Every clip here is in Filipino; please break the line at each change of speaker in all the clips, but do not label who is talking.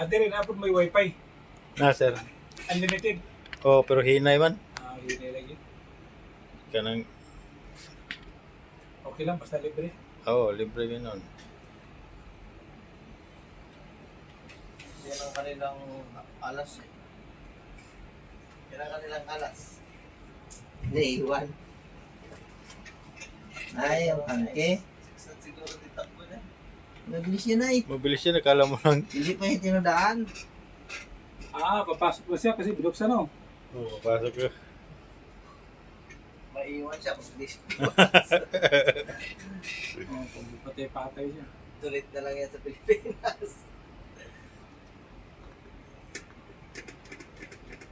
Dire na po may wifi.
Na sir.
Unlimited.
Oh, pero hinay man.
Hindi lagi.
Kanang
Okay lang, basta libre.
libre ganon.
Yan ang kanilang alas eh. Yan ang kanilang alas. Naiwan. Ay, ang angke. Siguro ditakbo na. Naglis yun ay.
Mabilis yan, akala mo lang.
Hindi pa yung tinadaan.
Papasok na siya kasi binuksan no.
Oo, pasok ko.
Maiwan siya kung hindi siya.
Patay siya.
Tulit na lang yan sa Pilipinas.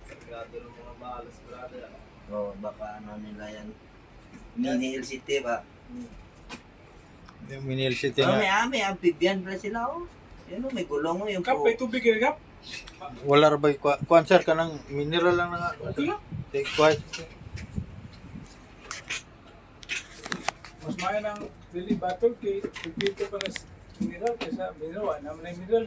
Sagado ng mga mahalas, brother. Oo, baka ano nila yan. Mini LCT ba?
Yung Minil City
May
nga.
amphibian pala sila oh. Yan oh, may gulong oh. Yung
Kap, may tubig yun, Kap.
Wala ra ba kuan sir kanang mineral lang na nga.
Okay lang.
Take quiet.
Mas mayan ang Lily Battle kay pipito pa na mineral kaysa mineral. Naman na yung mineral.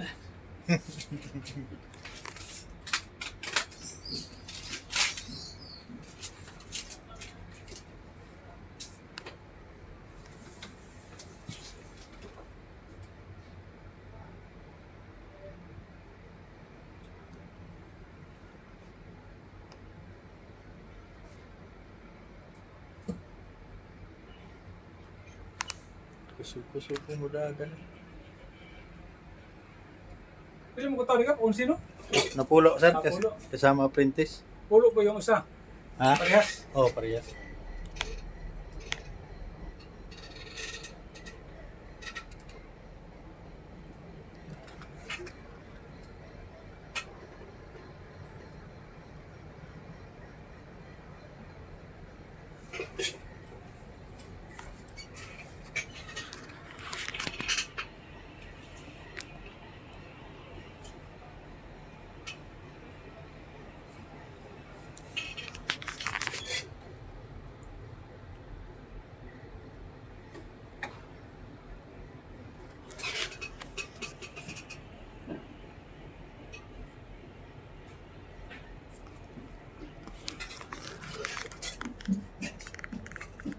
Kusog-kusog ko mo dagan.
Kasi mo kataw ni Kap, kung sino?
Napulo sir
Napulo.
kasama apprentice.
Pulo pa yung isa.
Ha?
Parehas.
Oh, parehas.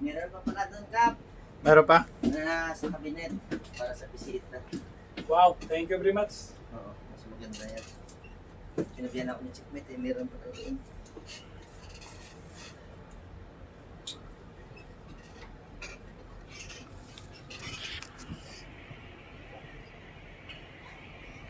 Meron pa pala doon, Kap.
Meron pa?
Na sa kabinet. Para sa bisita.
Wow, thank you very much.
Oo, mas maganda yan. Sinabihan ako ng checkmate eh, meron pa doon.